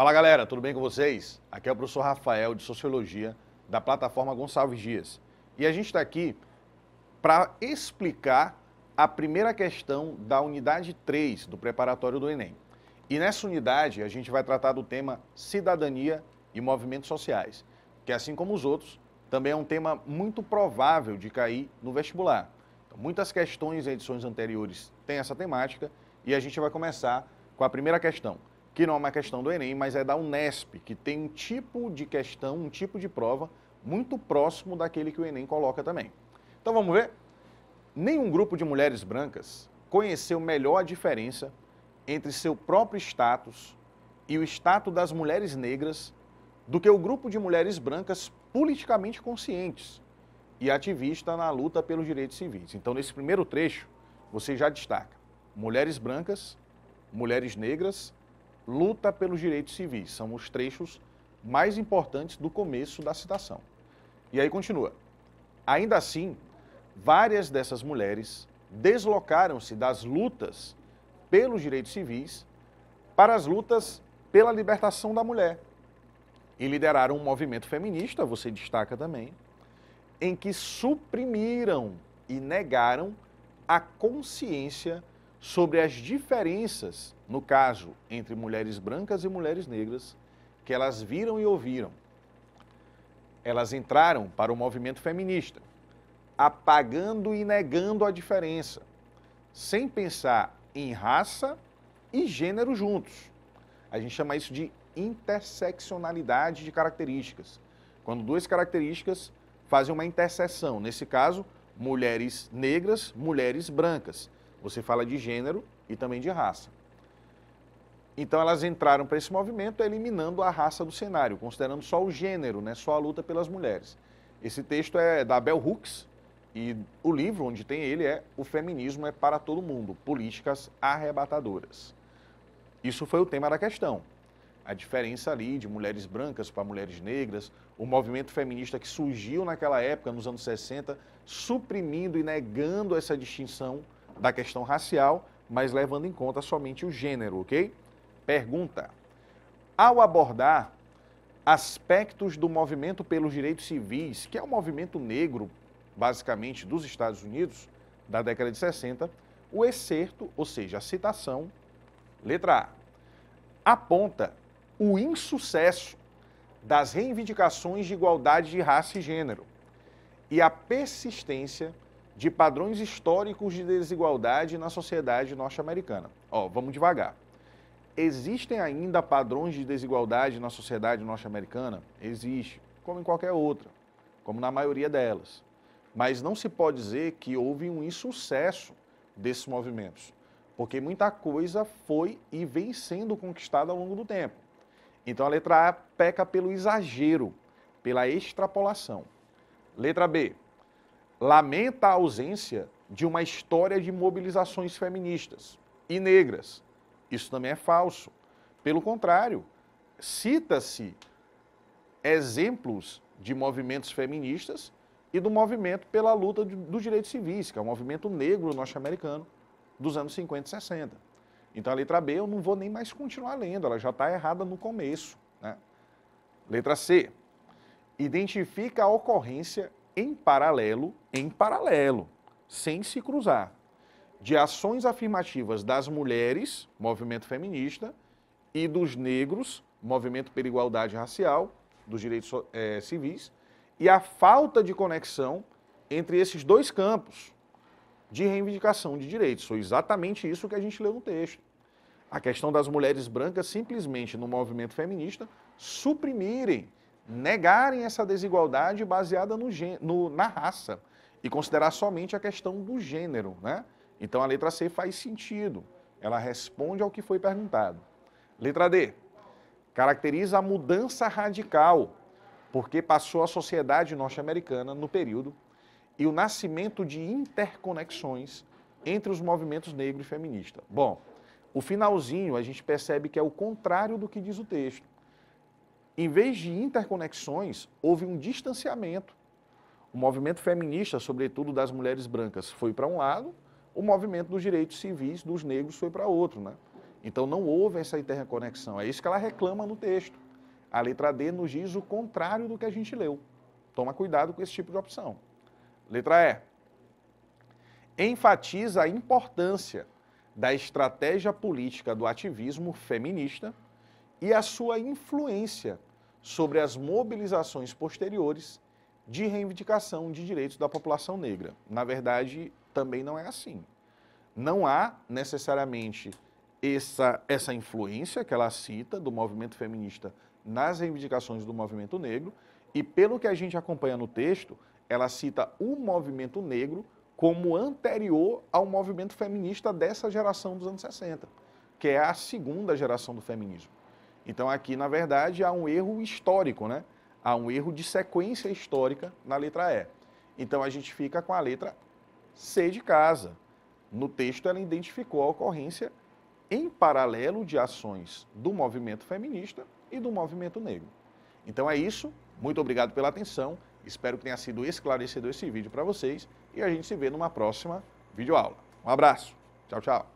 Fala galera, tudo bem com vocês? Aqui é o professor Rafael de Sociologia da plataforma Gonçalves Dias. E a gente está aqui para explicar a primeira questão da unidade 3 do preparatório do Enem. E nessa unidade a gente vai tratar do tema cidadania e movimentos sociais, que assim como os outros, também é um tema muito provável de cair no vestibular. Então, muitas questões em edições anteriores têm essa temática e a gente vai começar com a primeira questão, que não é uma questão do Enem, mas é da Unesp, que tem um tipo de questão, um tipo de prova muito próximo daquele que o Enem coloca também. Então vamos ver? Nenhum grupo de mulheres brancas conheceu melhor a diferença entre seu próprio status e o status das mulheres negras do que o grupo de mulheres brancas politicamente conscientes e ativistas na luta pelos direitos civis. Então, nesse primeiro trecho, você já destaca mulheres brancas, mulheres negras, luta pelos direitos civis. São os trechos mais importantes do começo da citação. E aí continua. Ainda assim, várias dessas mulheres deslocaram-se das lutas pelos direitos civis para as lutas pela libertação da mulher e lideraram um movimento feminista, você destaca também, em que suprimiram e negaram a consciência sobre as diferenças, no caso, entre mulheres brancas e mulheres negras, que elas viram e ouviram. Elas entraram para o movimento feminista, apagando e negando a diferença, sem pensar em raça e gênero juntos. A gente chama isso de interseccionalidade de características. Quando duas características fazem uma interseção, nesse caso, mulheres negras, mulheres brancas. Você fala de gênero e também de raça. Então elas entraram para esse movimento eliminando a raça do cenário, considerando só o gênero, né, só a luta pelas mulheres. Esse texto é da Bell Hooks e o livro onde tem ele é O Feminismo é para Todo Mundo, Políticas Arrebatadoras. Isso foi o tema da questão. A diferença ali de mulheres brancas para mulheres negras, o movimento feminista que surgiu naquela época, nos anos 60, suprimindo e negando essa distinção da questão racial, mas levando em conta somente o gênero, ok? Pergunta. Ao abordar aspectos do movimento pelos direitos civis, que é o movimento negro, basicamente, dos Estados Unidos, da década de 60, o excerto, ou seja, a citação, letra A, aponta o insucesso das reivindicações de igualdade de raça e gênero e a persistência de padrões históricos de desigualdade na sociedade norte-americana. Vamos devagar. Existem ainda padrões de desigualdade na sociedade norte-americana? Existe, como em qualquer outra, como na maioria delas. Mas não se pode dizer que houve um insucesso desses movimentos, porque muita coisa foi e vem sendo conquistada ao longo do tempo. Então a letra A peca pelo exagero, pela extrapolação. Letra B. Lamenta a ausência de uma história de mobilizações feministas e negras. Isso também é falso. Pelo contrário, cita-se exemplos de movimentos feministas e do movimento pela luta dos direitos civis, que é o movimento negro norte-americano dos anos 50 e 60. Então a letra B eu não vou nem mais continuar lendo, ela já está errada no começo, né? Letra C. Identifica a ocorrência em paralelo, sem se cruzar, de ações afirmativas das mulheres, movimento feminista, e dos negros, movimento pela igualdade racial, dos direitos civis, e a falta de conexão entre esses dois campos de reivindicação de direitos. Foi exatamente isso que a gente leu no texto. A questão das mulheres brancas simplesmente no movimento feminista suprimirem, negarem essa desigualdade baseada na raça e considerar somente a questão do gênero, né? Então a letra C faz sentido, ela responde ao que foi perguntado. Letra D, caracteriza a mudança radical, porque passou a sociedade norte-americana no período e o nascimento de interconexões entre os movimentos negro e feminista. Bom, o finalzinho a gente percebe que é o contrário do que diz o texto. Em vez de interconexões, houve um distanciamento. O movimento feminista, sobretudo das mulheres brancas, foi para um lado, o movimento dos direitos civis dos negros foi para outro, né? Então não houve essa interconexão. É isso que ela reclama no texto. A letra D nos diz o contrário do que a gente leu. Toma cuidado com esse tipo de opção. Letra E. Enfatiza a importância da estratégia política do ativismo feminista e a sua influência sobre as mobilizações posteriores de reivindicação de direitos da população negra. Na verdade, também não é assim. Não há necessariamente essa influência que ela cita do movimento feminista nas reivindicações do movimento negro, e pelo que a gente acompanha no texto, ela cita o movimento negro como anterior ao movimento feminista dessa geração dos anos 60, que é a segunda geração do feminismo. Então aqui, na verdade, há um erro histórico, né? Há um erro de sequência histórica na letra E. Então a gente fica com a letra C de casa. No texto ela identificou a ocorrência em paralelo de ações do movimento feminista e do movimento negro. Então é isso, muito obrigado pela atenção, espero que tenha sido esclarecedor esse vídeo para vocês e a gente se vê numa próxima videoaula. Um abraço, tchau, tchau.